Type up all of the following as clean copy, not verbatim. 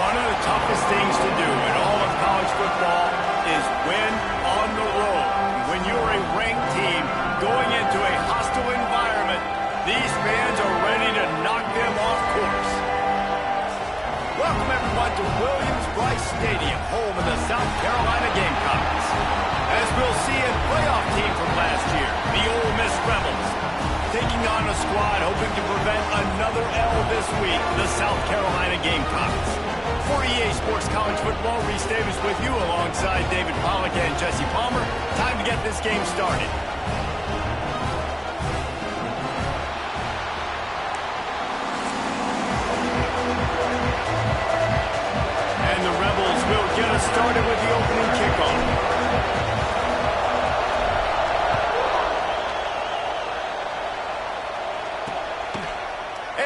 One of the toughest things to do in all of college football is win on the road. When you're a ranked team going into a hostile environment, these fans are ready to knock them off course. Welcome everyone to Williams-Brice Stadium, home of the South Carolina Gamecocks. As we'll see a playoff team from last year, the Ole Miss Rebels, taking on a squad hoping to prevent another L this week, the South Carolina Gamecocks. For EA Sports College Football, Reese Davis with you alongside David Pollack and Jesse Palmer. Time to get this game started. And the Rebels will get us started with the opening kickoff.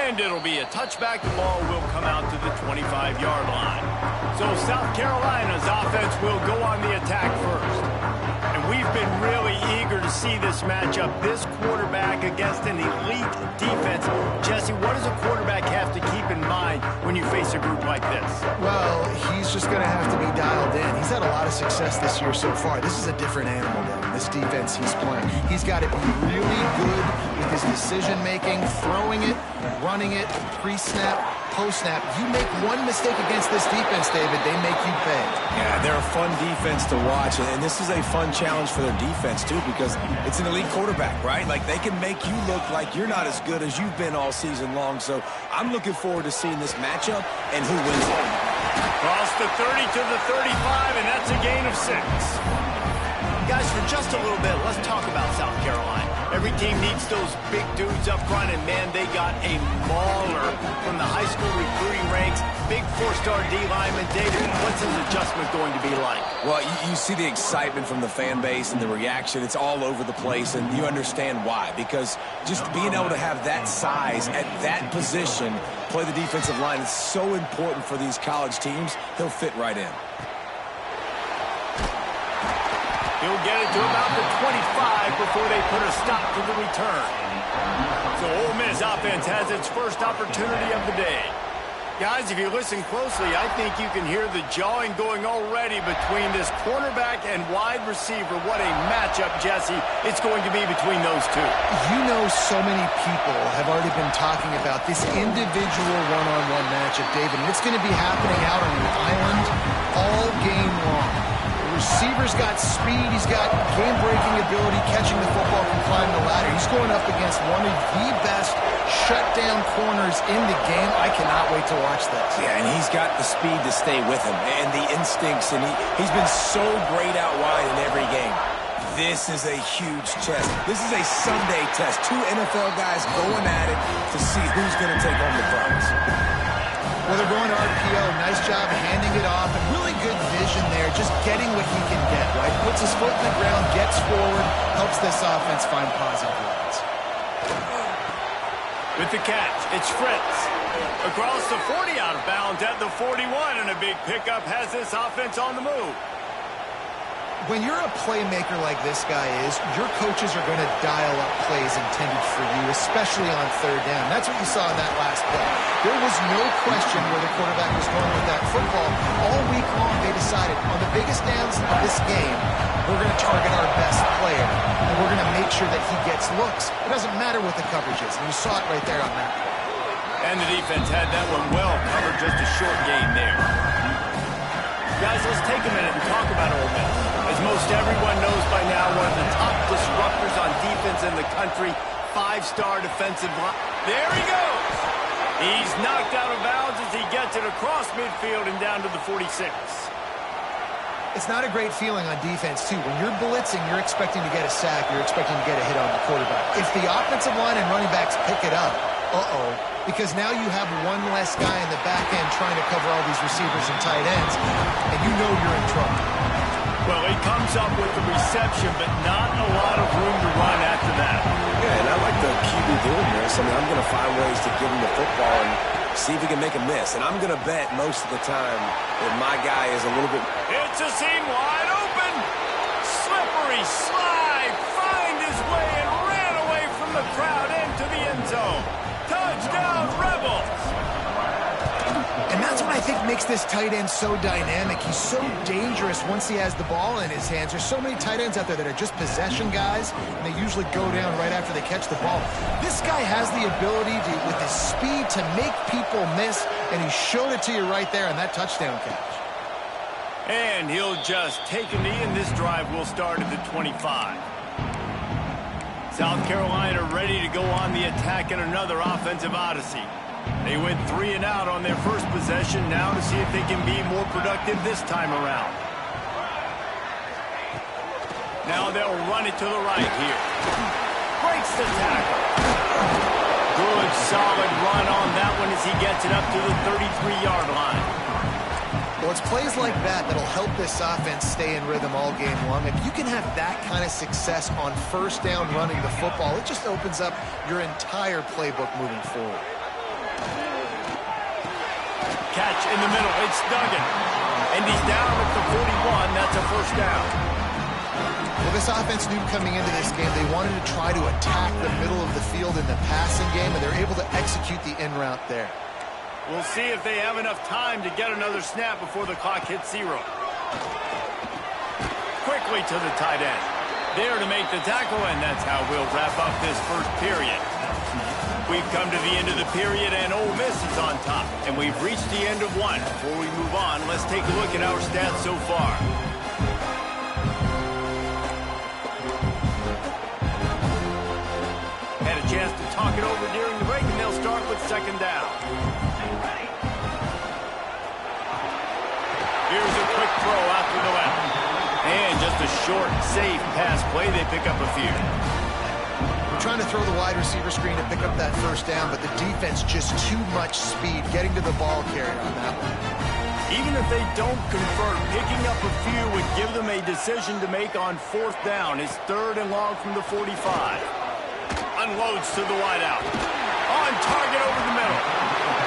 And it'll be a touchback. The ball will come out to the 25-yard line. So South Carolina's offense will go on the attack first. And we've been really eager to see this matchup. This quarterback against an elite defense. Jesse, what does a quarterback have to keep in mind when you face a group like this? Well, he's just going to have to be dialed in. He's had a lot of success this year so far. This is a different animal than this defense he's playing. He's got to be really good with his decision-making, throwing it, running it, pre-snap, post-snap. You make one mistake against this defense, David, they make you pay. Yeah, they're a fun defense to watch, and this is a fun challenge for their defense, too, because it's an elite quarterback, right? Like, they can make you look like you're not as good as you've been all season long, so I'm looking forward to seeing this matchup and who wins it. Across the 30 to the 35, and that's a gain of 6. Guys, for just a little bit, let's talk about South Carolina. Every team needs those big dudes up front, and man, they got a mauler from the high school recruiting ranks. Big four-star D lineman. David, what's his adjustment going to be like? Well, you see the excitement from the fan base and the reaction. It's all over the place, and you understand why. Because just being able to have that size at that position, play the defensive line, is so important for these college teams. He'll fit right in. He'll get it to about the 25 before they put a stop to the return. So Ole Miss offense has its first opportunity of the day. Guys, if you listen closely, I think you can hear the jawing going already between this cornerback and wide receiver. What a matchup, Jesse, it's going to be between those two. You know, so many people have already been talking about this individual one-on-one matchup, David, and it's going to be happening out on the island all game long. Receiver's got speed, he's got game-breaking ability, catching the football, can climb the ladder. He's going up against one of the best shutdown corners in the game. I cannot wait to watch this. Yeah, and he's got the speed to stay with him and the instincts, and he's been so great out wide in every game. This is a huge test. This is a Sunday test. Two NFL guys going at it to see who's going to take home the prize. Well, they're going to RPO. Nice job handing it off. And really good vision there, just getting what he can get, right? Puts his foot in the ground, gets forward, helps this offense find positive yards. With the catch, it's Fritz. Across the 40, out of bounds at the 41, and a big pickup has this offense on the move. When you're a playmaker like this guy is, your coaches are going to dial up plays intended for you, especially on third down. That's what you saw in that last play. There was no question where the quarterback was going with that football. All week long, they decided, on the biggest downs of this game, we're going to target our best player, and we're going to make sure that he gets looks. It doesn't matter what the coverage is, and you saw it right there on that play. And the defense had that one well covered, just a short gain there. Guys, let's take a minute and talk about Ole Miss. As most everyone knows by now, one of the top disruptors on defense in the country, five-star defensive line. There he goes! He's knocked out of bounds as he gets it across midfield and down to the 46. It's not a great feeling on defense, too. When you're blitzing, you're expecting to get a sack. You're expecting to get a hit on the quarterback. If the offensive line and running backs pick it up, because now you have one less guy in the back end trying to cover all these receivers and tight ends, and you know you're in trouble. Well, he comes up with the reception, but not a lot of room to run after that. Yeah, and I like the QB doing this. I mean, I'm going to find ways to give him the football and see if he can make a miss. And I'm going to bet most of the time that my guy is a little bit... It's a seam wide open. Slippery slide. Find his way and ran away from the crowd into the end zone. Touchdown, Rebels. And that's what I think what makes this tight end so dynamic. He's so dangerous once he has the ball in his hands. There's so many tight ends out there that are just possession guys, and they usually go down right after they catch the ball. This guy has the ability to, with his speed, to make people miss, and he showed it to you right there on that touchdown catch. And he'll just take a knee, and this drive will start at the 25. South Carolina ready to go on the attack in another offensive odyssey. They went 3 and out on their first possession, now to see if they can be more productive this time around. Now they'll run it to the right here. Breaks the tackle. Good, solid run on that one as he gets it up to the 33-yard line. Well, it's plays like that that'll help this offense stay in rhythm all game long. If you can have that kind of success on first down running the football, it just opens up your entire playbook moving forward. Catch in the middle. It's Duggan. And he's down at the 41. That's a first down. Well, this offense knew coming into this game they wanted to try to attack the middle of the field in the passing game, and they're able to execute the in route there. We'll see if they have enough time to get another snap before the clock hits 0. Quickly to the tight end. There to make the tackle, and that's how we'll wrap up this first period. We've come to the end of the period, and Ole Miss is on top. And we've reached the end of one. Before we move on, let's take a look at our stats so far. Had a chance to talk it over during the break, and they'll start with second down. Here's a quick throw out to the left. And just a short, safe pass play. They pick up a few. We're trying to throw the wide receiver screen to pick up that first down, but the defense just too much speed getting to the ball carrier on that one. Even if they don't convert, picking up a few would give them a decision to make on fourth down. It's 3rd and long from the 45. Unloads to the wideout. On target over the middle.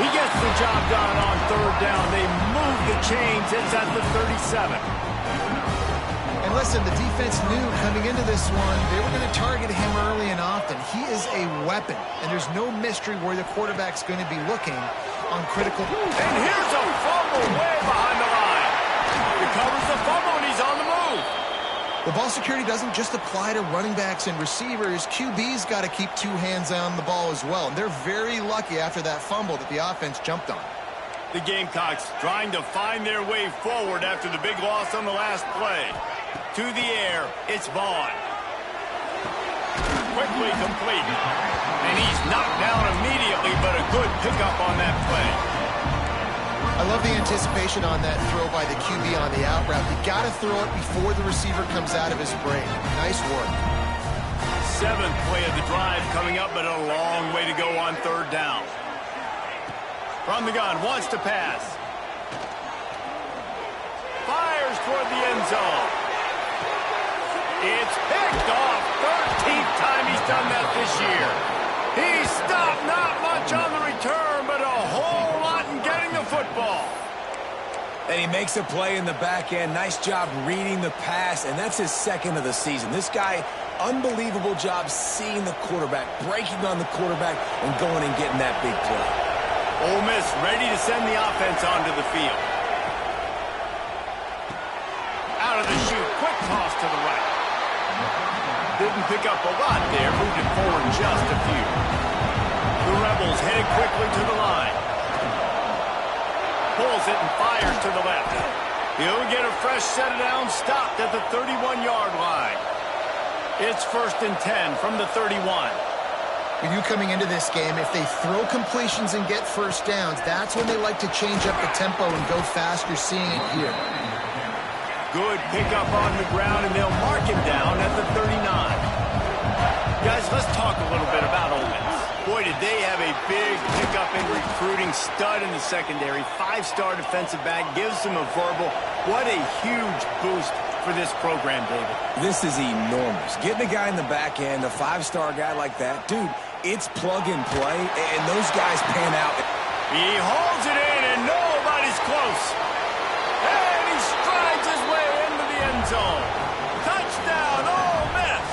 He gets the job done on 3rd down. They move the chains. It's at the 37. And listen, the defense knew coming into this one, they were going to target him early and often. He is a weapon, and there's no mystery where the quarterback's going to be looking on critical. And here's a fumble way behind the line. Recovers the fumble, and he's on the move. The ball security doesn't just apply to running backs and receivers. QB's got to keep 2 hands on the ball as well. And they're very lucky after that fumble that the offense jumped on. The Gamecocks trying to find their way forward after the big loss on the last play. To the air, it's Vaughn. Quickly complete. And he's knocked down immediately, but a good pickup on that play. I love the anticipation on that throw by the QB on the out route. You got to throw it before the receiver comes out of his break. Nice work. 7th play of the drive coming up, but a long way to go on 3rd down. From the gun, wants to pass. Fires toward the end zone. It's picked off. 13th time he's done that this year. He stopped not much on the return, but a whole lot in getting the football. And he makes a play in the back end. Nice job reading the pass, and that's his 2nd of the season. This guy, unbelievable job seeing the quarterback, breaking on the quarterback, and going and getting that big play. Ole Miss ready to send the offense onto the field. Out of the chute, quick toss to the right. Didn't pick up a lot there, moved it forward just a few. The Rebels headed quickly to the line. Pulls it and fires to the left. He'll get a fresh set down, stopped at the 31-yard line. It's 1st and 10 from the 31. With you coming into this game, if they throw completions and get first downs, that's when they like to change up the tempo and go fast. You're seeing it here. Good pickup on the ground, and they'll mark him down at the 39. Guys, let's talk a little bit about Ole Miss. Boy, did they have a big pickup in recruiting. Stud in the secondary. 5-star defensive back. Gives them a verbal. What a huge boost for this program, David. This is enormous. Getting a guy in the back end, a 5-star guy like that, dude, it's plug and play, and those guys pan out. He holds it in, and nobody's close. And he strides his way into the end zone. Touchdown, Ole Miss!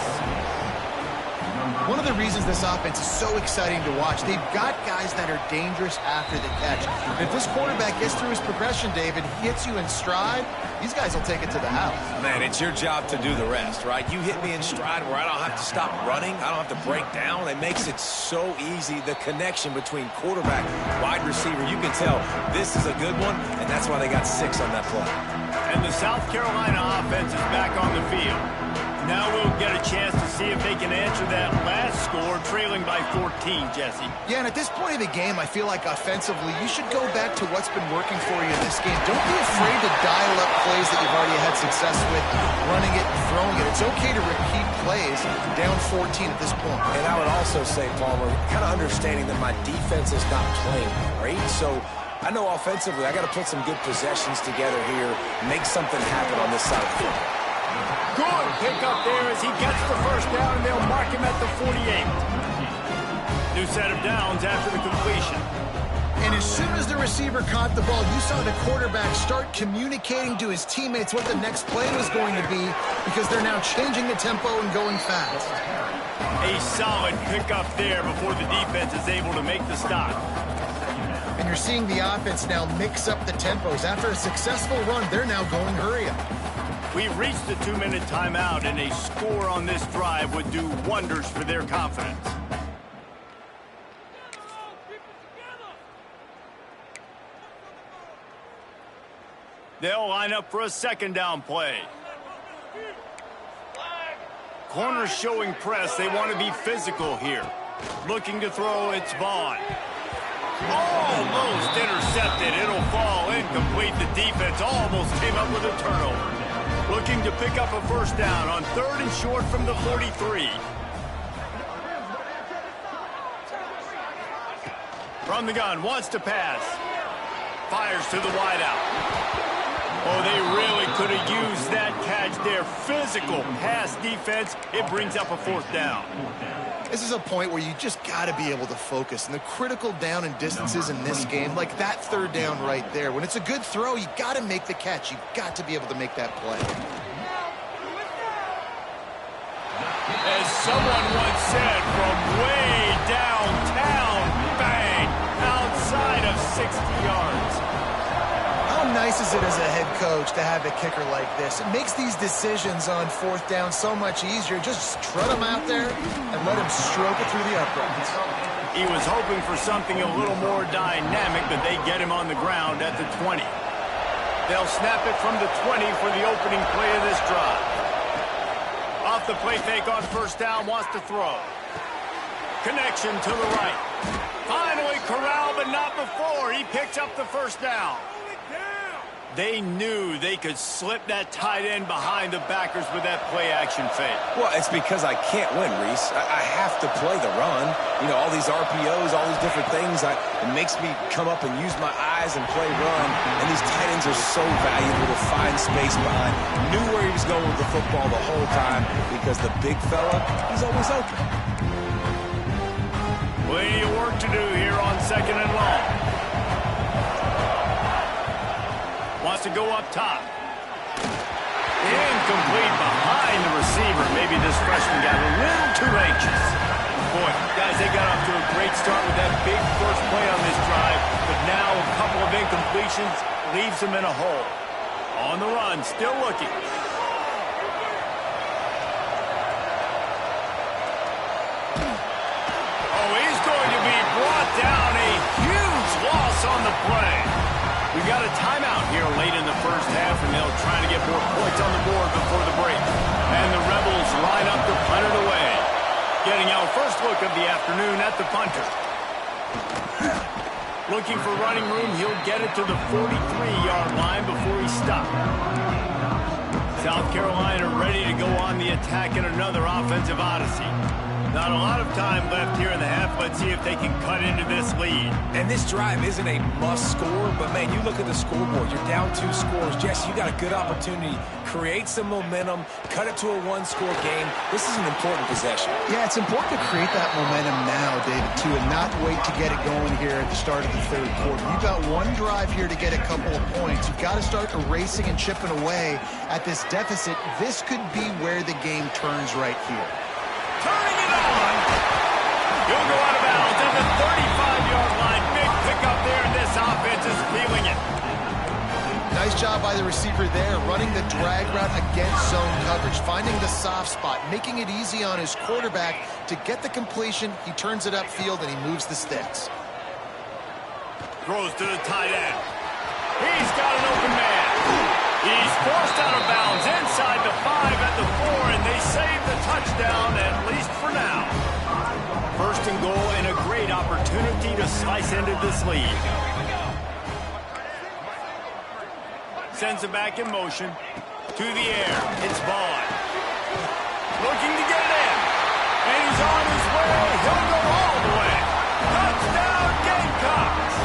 One of the the reasons this offense is so exciting to watch. They've got guys that are dangerous after the catch. If this quarterback gets through his progression, David, he hits you in stride, these guys will take it to the house. Man, it's your job to do the rest, right? You hit me in stride where I don't have to stop running. I don't have to break down. It makes it so easy, the connection between quarterback, wide receiver. You can tell this is a good one, and that's why they got 6 on that play. And the South Carolina offense is back on the field. Now we'll get a chance to see if they can answer that last score, trailing by 14, Jesse. Yeah, and at this point of the game, I feel like offensively, you should go back to what's been working for you in this game. Don't be afraid to dial up plays that you've already had success with, running it and throwing it. It's okay to repeat plays down 14 at this point. And I would also say, Palmer, kind of understanding that my defense is not playing great, so I know offensively I got to put some good possessions together here, make something happen on this side of the field. Good pick up there as he gets the first down, and they'll mark him at the 48. New set of downs after the completion. And as soon as the receiver caught the ball, you saw the quarterback start communicating to his teammates what the next play was going to be, because they're now changing the tempo and going fast. A solid pickup there before the defense is able to make the stop. And you're seeing the offense now mix up the tempos. After a successful run, they're now going hurry up. We've reached the 2-minute timeout, and a score on this drive would do wonders for their confidence. They'll line up for a second down play. Corners showing press. They want to be physical here. Looking to throw, it's Vaughn. Almost intercepted. It'll fall incomplete. The defense almost came up with a turnover. Looking to pick up a first down on 3rd and short from the 43. From the gun, wants to pass. Fires to the wideout. Oh, they really could have used that catch there. Physical pass defense. It brings up a 4th down. This is a point where you just got to be able to focus. And the critical down and distances in this game, like that 3rd down right there, when it's a good throw, you got to make the catch. You've got to be able to make that play. As someone once said, from way downtown, bang, outside of 60 yards. How nice is it as a head coach to have a kicker like this? It makes these decisions on 4th down so much easier. Just trot him out there and let him stroke it through the uprights. He was hoping for something a little more dynamic, but they get him on the ground at the 20. They'll snap it from the 20 for the opening play of this drive. Off the play fake on 1st down, wants to throw. Connection to the right. Finally corralled, but not before. He picks up the 1st down. They knew they could slip that tight end behind the backers with that play-action fake. Well, it's because I can't win, Reese. I have to play the run. You know, all these RPOs, all these different things, it makes me come up and use my eyes and play run. And these tight ends are so valuable to find space behind. Knew where he was going with the football the whole time because the big fella, he's always open. Plenty of work to do here on 2nd and long. Wants to go up top. Incomplete behind the receiver. Maybe this freshman got a little too anxious. Boy, guys, they got off to a great start with that big first play on this drive, but now a couple of incompletions leaves them in a hole. On the run, still looking. Oh, he's going to be brought down. A huge loss on the play. We got a timeout here late in the first half, and they'll try to get more points on the board before the break. And the Rebels line up to punt it away. Getting our first look of the afternoon at the punter. Looking for running room, he'll get it to the 43-yard line before he stopped. South Carolina ready to go on the attack in another offensive odyssey. Not a lot of time left here in the half. Let's see if they can cut into this lead. And this drive isn't a must score, but, man, you look at the scoreboard. You're down 2 scores. Jesse, you got a good opportunity. Create some momentum. Cut it to a 1-score game. This is an important possession. Yeah, it's important to create that momentum now, David, too, and not wait to get it going here at the start of the 3rd quarter. You've got one drive here to get a couple of points. You've got to start erasing and chipping away at this deficit. This could be where the game turns right here. Turning it on. He'll go out of bounds at the 35-yard line. Big pickup there, and this offense is feeling it. Nice job by the receiver there, running the drag route against zone coverage, finding the soft spot, making it easy on his quarterback to get the completion. He turns it upfield, and he moves the sticks. Throws to the tight end. He's got an open man. He's forced out of bounds inside the 5 at the 4, and they save the touchdown, at least for now. First and goal, and a great opportunity to slice into this lead. Sends it back in motion. To the air. It's Vaughn. Looking to get it in. And he's on his way. He'll go all the way. Touchdown, Gamecocks!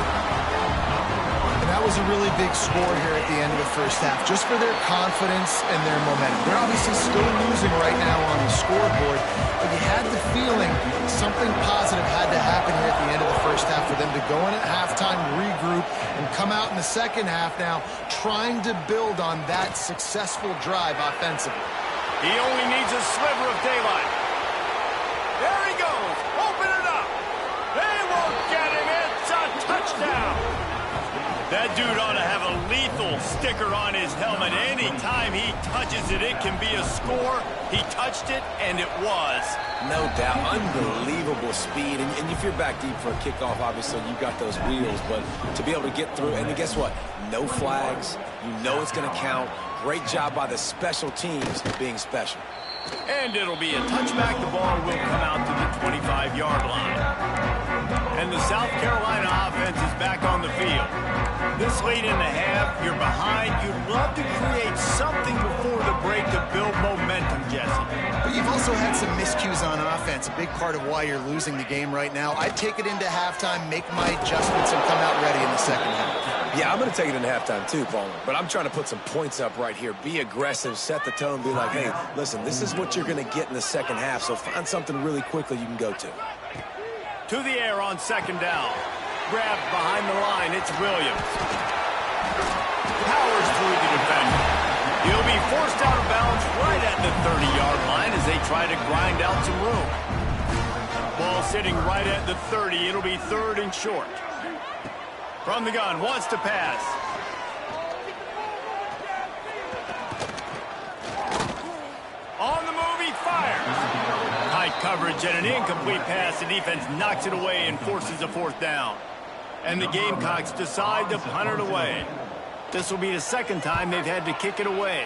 And that was a really big score here at the end of the first half, just for their confidence and their momentum. They're obviously still losing right now on the scoreboard, but you had the feeling something positive had to happen here at the end of the first half for them to go in at halftime, regroup, and come out in the second half now trying to build on that successful drive offensively. He only needs a sliver of daylight. There he goes. Open it up. They won't get him. It's a touchdown. That dude ought to have a lethal sticker on his helmet. Anytime he touches it, it can be a score. He touched it, and it was. No doubt. Unbelievable speed. And if you're back deep for a kickoff, obviously you've got those wheels. But to be able to get through, and guess what? No flags. You know it's going to count. Great job by the special teams being special. And it'll be a touchback. The ball will come out to the 25-yard line. And the South Carolina offense is back on the field. This late in the half, you're behind. You'd love to create something before the break to build momentum, Jesse. But you've also had some miscues on offense, a big part of why you're losing the game right now. I'd take it into halftime, make my adjustments, and come out ready in the second half. Yeah, I'm going to take it into halftime too, Palmer. But I'm trying to put some points up right here. Be aggressive, set the tone, be like, hey, listen, this is what you're going to get in the second half, so find something really quickly you can go to. To the air on second down. Grabbed behind the line, it's Williams. Powers through the defender. He'll be forced out of bounds right at the 30-yard line as they try to grind out some room. Ball sitting right at the 30. It'll be third and short. From the gun, wants to pass. On the move, he fires. Tight coverage and an incomplete pass. The defense knocks it away and forces a fourth down. And the Gamecocks decide to punt it away. This will be the second time they've had to kick it away.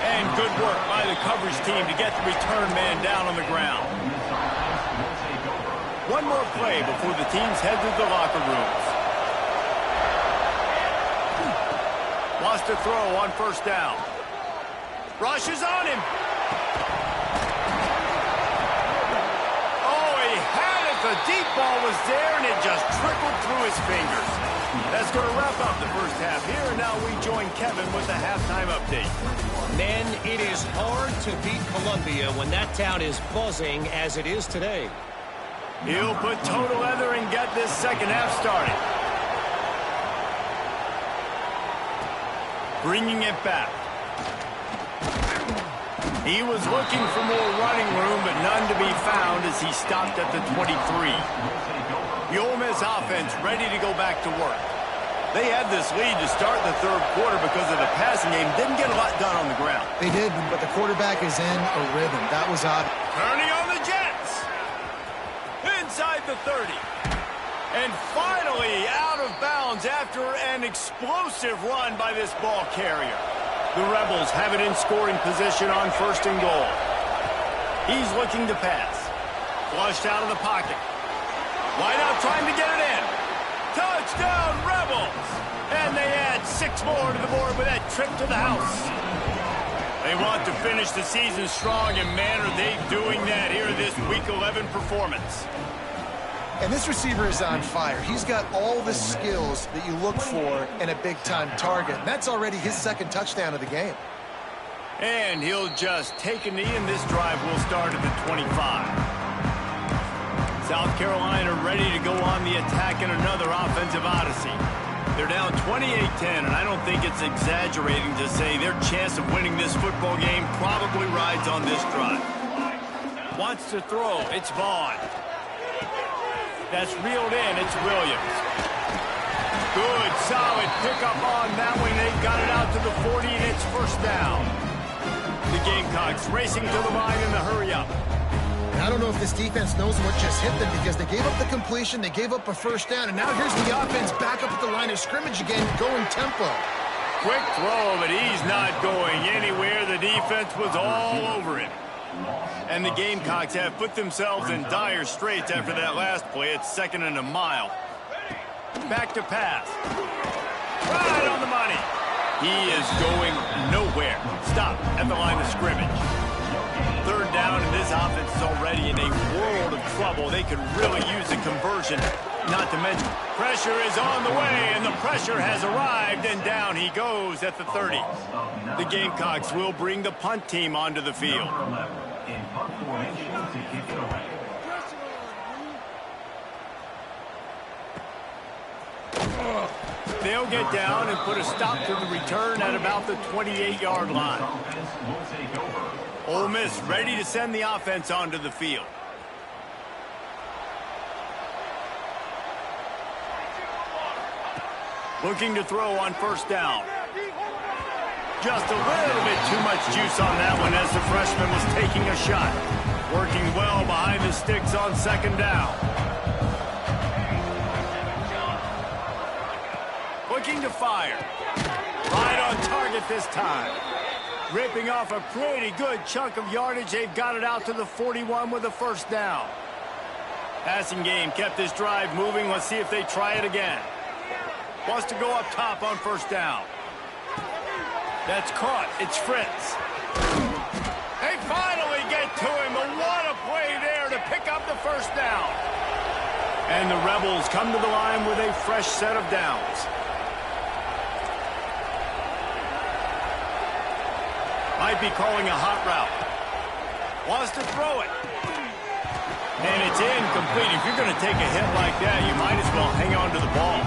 And good work by the coverage team to get the return man down on the ground. One more play before the teams head to the locker rooms. Wants to throw on first down. Rushes on him. Oh, he had it. The deep ball was there, and it just trickled through his fingers. That's going to wrap up the first half here, and now we join Kevin with the halftime update. Men, it is hard to beat Columbia when that town is buzzing as it is today. He'll put toe to leather and get this second half started. Bringing it back. He was looking for more running room, but none to be found as he stopped at the 23. The Ole Miss offense ready to go back to work. They had this lead to start the third quarter because of the passing game. Didn't get a lot done on the ground. They did, but the quarterback is in a rhythm. That was odd. Turning on the Jets. Inside the 30. And finally out of bounds after an explosive run by this ball carrier. The Rebels have it in scoring position on first and goal. He's looking to pass. Flushed out of the pocket. Wide out trying to get it in. Touchdown, Rebels! And they add 6 more to the board with that trip to the house. They want to finish the season strong, and man, are they doing that here in this Week 11 performance. And this receiver is on fire. He's got all the skills that you look for in a big-time target. And that's already his second touchdown of the game. And he'll just take a knee, and this drive will start at the 25. South Carolina ready to go on the attack in another offensive odyssey. They're down 28-10, and I don't think it's exaggerating to say their chance of winning this football game probably rides on this drive. Wants to throw. It's Vaughn. That's reeled in. It's Williams. Good, solid pickup on that one. They got it out to the 40, and it's first down. The Gamecocks racing to the line in the hurry-up. I don't know if this defense knows what just hit them because they gave up the completion, they gave up a first down, and now here's the offense back up at the line of scrimmage again, going tempo. Quick throw, but he's not going anywhere. The defense was all over him. And the Gamecocks have put themselves in dire straits after that last play. It's 2nd and a mile. Back to pass. Right on the money. He is going nowhere. Stop at the line of scrimmage. 3rd down, and this offense is already in a world of trouble. They could really use a conversion. Not to mention, pressure is on the way, and the pressure has arrived, and down he goes at the 30. The Gamecocks will bring the punt team onto the field. They'll get down and put a stop to the return at about the 28-yard line. Ole Miss ready to send the offense onto the field. Looking to throw on first down. Just a little bit too much juice on that one as the freshman was taking a shot. Working well behind the sticks on 2nd down. Looking to fire. Right on target this time. Ripping off a pretty good chunk of yardage. They've got it out to the 41 with a first down. Passing game kept this drive moving. Let's see if they try it again. Wants to go up top on first down. That's caught. It's Fritz. They finally get to him. But what a play there to pick up the first down. And the Rebels come to the line with a fresh set of downs. Might be calling a hot route. Wants to throw it. And it's incomplete. If you're going to take a hit like that, you might as well hang on to the ball.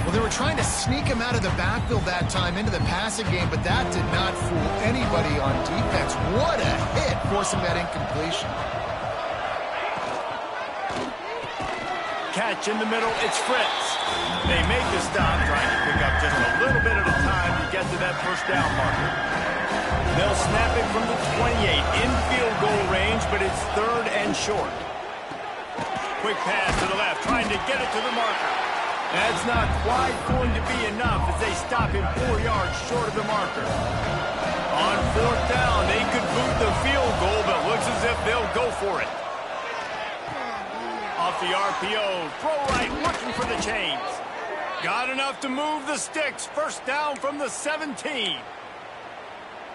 Well, they were trying to sneak him out of the backfield that time into the passing game, but that did not fool anybody on defense. What a hit, forcing that incompletion. Catch in the middle, it's Fritz. They make the stop, trying to pick up just a little bit at a time to get to that first down marker. They'll snap it from the 28, in field goal range, but it's 3rd and short. Quick pass to the left, trying to get it to the marker. That's not quite going to be enough as they stop him 4 yards short of the marker. On 4th down, they could boot the field goal, but looks as if they'll go for it. Off the RPO, throw right, looking for the chains. Got enough to move the sticks. First down from the 17.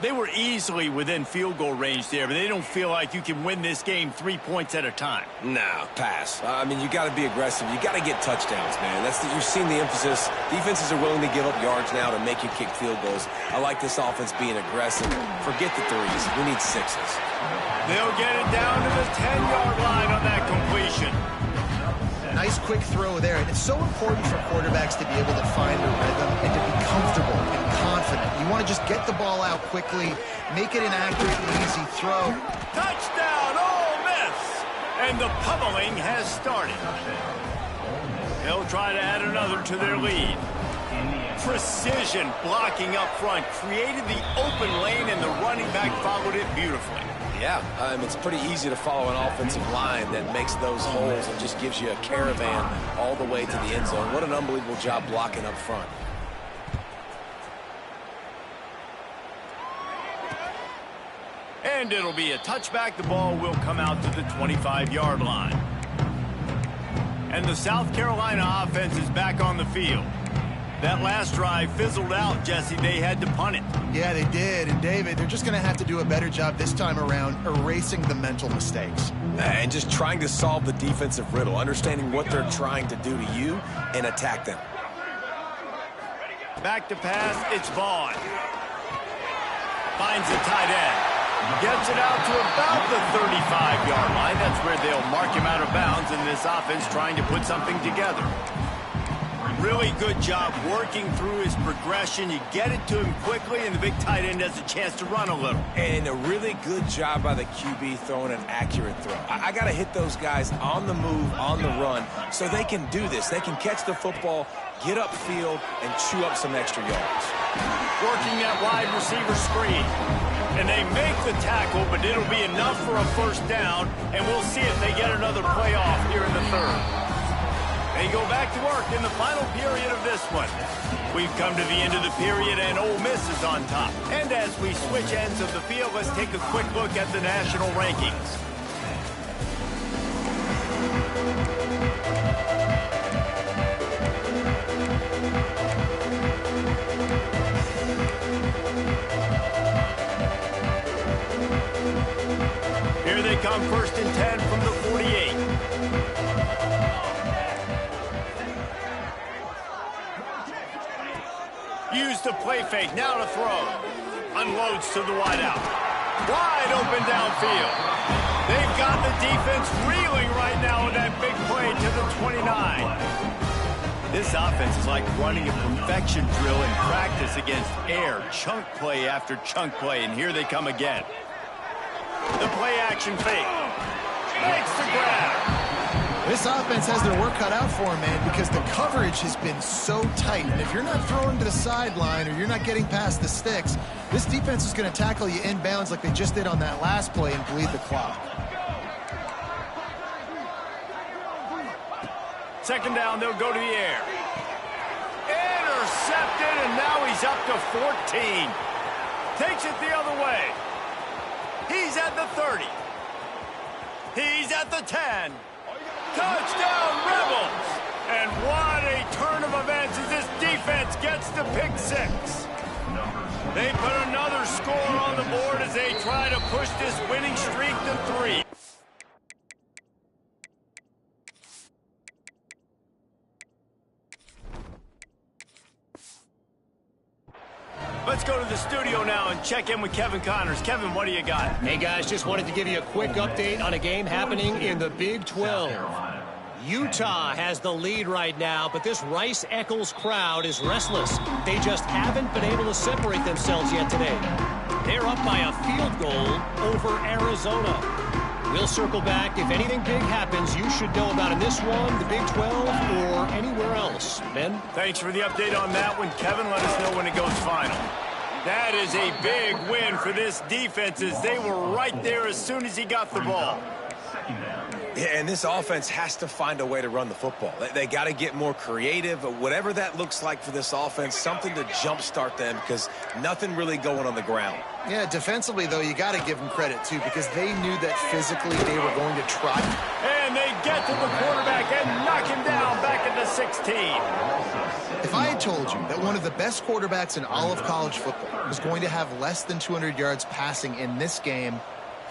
They were easily within field goal range there, but they don't feel like you can win this game 3 points at a time. Nah, pass. I mean, you got to be aggressive. You got to get touchdowns, man. You've seen the emphasis. Defenses are willing to give up yards now to make you kick field goals. I like this offense being aggressive. Forget the threes. We need 6s. They'll get it down to the 10-yard line on that completion. Nice quick throw there, and it's so important for quarterbacks to be able to find their rhythm and to be comfortable and confident. You want to just get the ball out quickly, make it an accurate and easy throw. Touchdown, Ole Miss! And the pummeling has started. They'll try to add another to their lead. Precision blocking up front, created the open lane, and the running back followed it beautifully. Yeah, it's pretty easy to follow an offensive line that makes those holes and just gives you a caravan all the way to the end zone. What an unbelievable job blocking up front. And it'll be a touchback. The ball will come out to the 25-yard line. And the South Carolina offense is back on the field. That last drive fizzled out, Jesse. They had to punt it. Yeah, they did. And, David, they're just going to have to do a better job this time around erasing the mental mistakes. And just trying to solve the defensive riddle, understanding what they're trying to do to you and attack them. Back to pass, it's Vaughn. Finds the tight end. Gets it out to about the 35-yard line. That's where they'll mark him out of bounds, and this offense trying to put something together. really good job working through his progression. You get it to him quickly, and the big tight end has a chance to run a little. And a really good job by the QB throwing an accurate throw. I got to hit those guys on the move, on the run, so they can do this. They can catch the football, get upfield, and chew up some extra yards. Working that wide receiver screen. And they make the tackle, but it'll be enough for a first down, and we'll see if they get another play off here in the third. They go back to work in the final period of this one. We've come to the end of the period, and Ole Miss is on top. And as we switch ends of the field, let's take a quick look at the national rankings. Here they come, 1st and 10 from the 48. Use the play fake, now to throw. Unloads to the wideout. Wide open downfield. They've got the defense reeling right now with that big play to the 29. This offense is like running a perfection drill in practice against air. Chunk play after chunk play, and here they come again. The play action fake. Makes the grab. This offense has their work cut out for them, man, because the coverage has been so tight. And if you're not throwing to the sideline or you're not getting past the sticks, this defense is going to tackle you inbounds like they just did on that last play and bleed the clock. Second down, they'll go to the air. Intercepted, and now he's up to 14. Takes it the other way. He's at the 30. He's at the 10. Touchdown, Rebels! And what a turn of events as this defense gets the pick six. They put another score on the board as they try to push this winning streak to 3. Let's go to the studio now and check in with Kevin Connors. Kevin, what do you got? Hey, guys, just wanted to give you a quick update on a game happening in the Big 12. Utah has the lead right now, but this Rice-Eccles crowd is restless. They just haven't been able to separate themselves yet today. They're up by a field goal over Arizona. We'll circle back. If anything big happens, you should know about in this one, the Big 12, or anywhere else. Ben? Thanks for the update on that one, Kevin. Let us know when it goes final. That is a big win for this defense as they were right there as soon as he got the ball. Yeah, and this offense has to find a way to run the football. They got to get more creative, whatever that looks like for this offense, something to jumpstart them because nothing really going on the ground. Yeah, defensively, though, you got to give them credit, too, because they knew that physically they were going to try. And they get to the quarterback and knock him down back at the 16. If I had told you that one of the best quarterbacks in all of college football was going to have less than 200 yards passing in this game,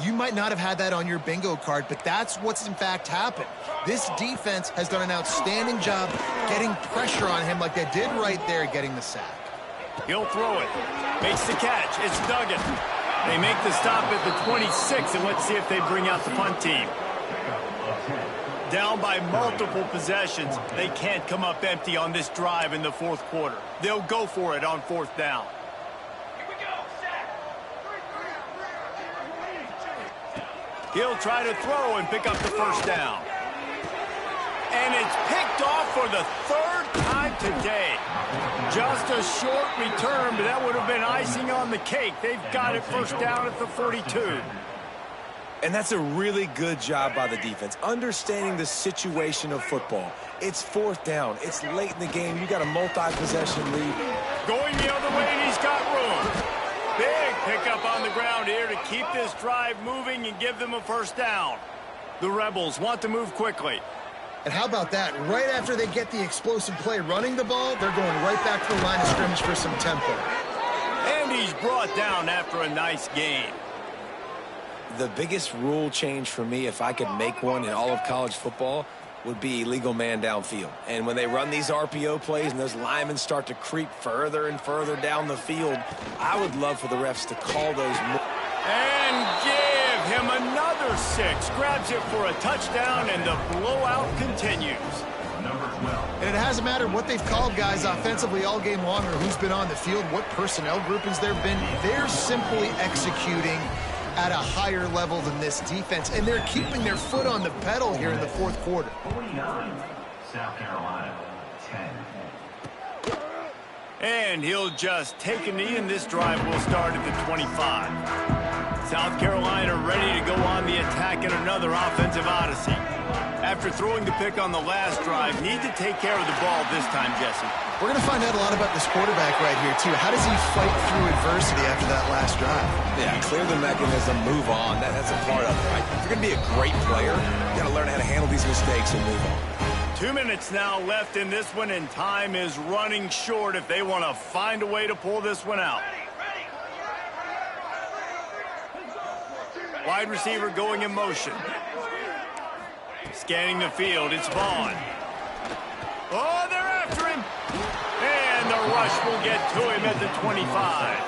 you might not have had that on your bingo card, but that's what's in fact happened. This defense has done an outstanding job getting pressure on him like they did right there, getting the sack. He'll throw it. Makes the catch. It's Duggan. They make the stop at the 26, and let's see if they bring out the punt team. Down by multiple possessions. They can't come up empty on this drive in the fourth quarter. They'll go for it on 4th down. He'll try to throw and pick up the first down. And it's picked off for the 3rd time today. Just a short return, but that would have been icing on the cake. They've got it first down at the 42. And that's a really good job by the defense, understanding the situation of football. It's 4th down. It's late in the game. You got a multi-possession lead. Going the other way, and he's got room. Big pickup on the ground here to keep this drive moving and give them a first down. The Rebels want to move quickly. And how about that? Right after they get the explosive play running the ball, they're going right back to the line of scrimmage for some tempo. And he's brought down after a nice gain. The biggest rule change for me, if I could make one in all of college football, would be illegal man downfield. And when they run these RPO plays and those linemen start to creep further and further down the field, I would love for the refs to call those more. And give him another 6. Grabs it for a touchdown, and the blowout continues. Number 12. And it hasn't mattered what they've called guys offensively all game long or who's been on the field, what personnel groupings there have been. They're simply executing at a higher level than this defense, and they're keeping their foot on the pedal here in the fourth quarter. 49, South Carolina, 10. And he'll just take a knee, and this drive will start at the 25. South Carolina ready to go on the attack in another offensive odyssey. After throwing the pick on the last drive, need to take care of the ball this time, Jesse. We're going to find out a lot about this quarterback right here, too. How does he fight through adversity after that last drive? Yeah, clear the mechanism, move on. That's a part of it, right? If you're going to be a great player, you got to learn how to handle these mistakes and move on. 2 minutes now left in this one, and time is running short if they want to find a way to pull this one out. Wide receiver going in motion. Scanning the field, it's Vaughn. Oh, they're after him. And the rush will get to him at the 25.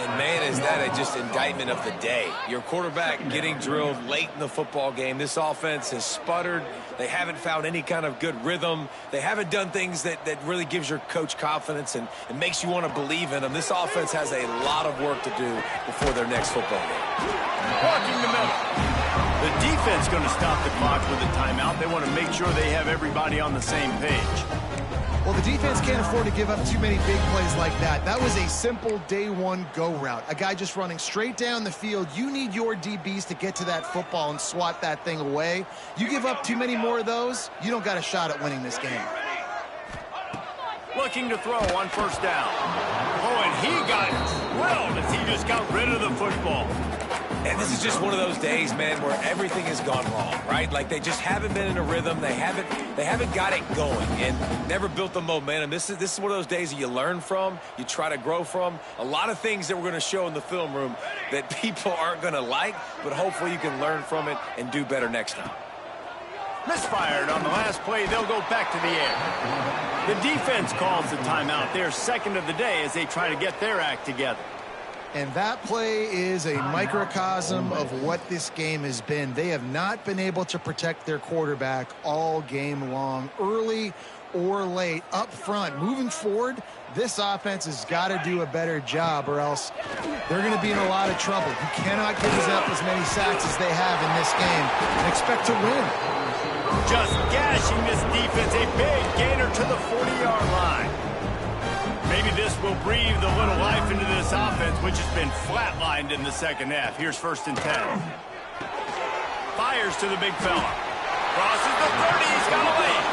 And, man, is that just indictment of the day. Your quarterback getting drilled late in the football game. This offense has sputtered. They haven't found any kind of good rhythm. They haven't done things that really gives your coach confidence and makes you want to believe in them. This offense has a lot of work to do before their next football game. Walking the middle. The defense going to stop the clock with a timeout. They want to make sure they have everybody on the same page. Well, the defense can't afford to give up too many big plays like that. That was a simple day one go route. A guy just running straight down the field. You need your DBs to get to that football and swat that thing away. You give up too many more of those, you don't got a shot at winning this game. Looking to throw on first down. Oh, and he got drilled as he just got rid of the football. And this is just one of those days, man, where everything has gone wrong, right? Like they just haven't been in a rhythm. They haven't got it going and never built the momentum. This is one of those days that you learn from, you try to grow from. A lot of things that we're going to show in the film room that people aren't going to like, but hopefully you can learn from it and do better next time. Misfired on the last play. They'll go back to the air. The defense calls the timeout. Their second of the day as they try to get their act together. And that play is a microcosm of what this game has been. They have not been able to protect their quarterback all game long, early or late, up front. Moving forward, this offense has got to do a better job or else they're going to be in a lot of trouble. You cannot give up as many sacks as they have in this game and expect to win. Just gashing this defense, a big gainer to the 40-yard line. Maybe this will breathe a little life into this offense, which has been flatlined in the second half. Here's 1st and 10. Fires to the big fella. Crosses the 30. He's got a lead.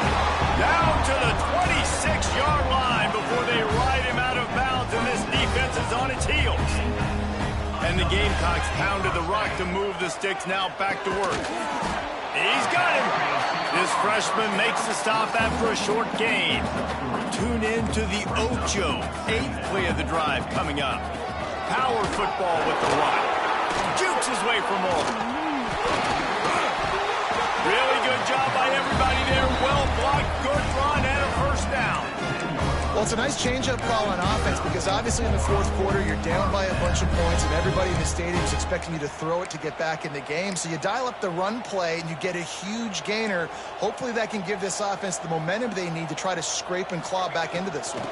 Down to the 26-yard line before they ride him out of bounds, and this defense is on its heels. And the Gamecocks pounded the rock to move the sticks. Now back to work. He's got him. This freshman makes the stop after a short gain. Tune in to the Ocho. 8th play of the drive coming up. Power football with the rock. Jukes his way for more. Really good job by everybody there. Well blocked, good run, and a first down. Well, it's a nice change-up call on offense because obviously in the fourth quarter you're down by a bunch of points and everybody in the stadium is expecting you to throw it to get back in the game. So you dial up the run play and you get a huge gainer. Hopefully that can give this offense the momentum they need to try to scrape and claw back into this one.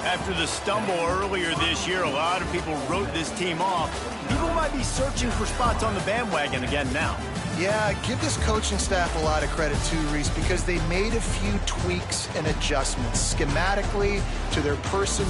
After the stumble earlier this year, a lot of people wrote this team off. People might be searching for spots on the bandwagon again now. Yeah, give this coaching staff a lot of credit too, Reese, because they made a few tweaks and adjustments schematically to their personnel.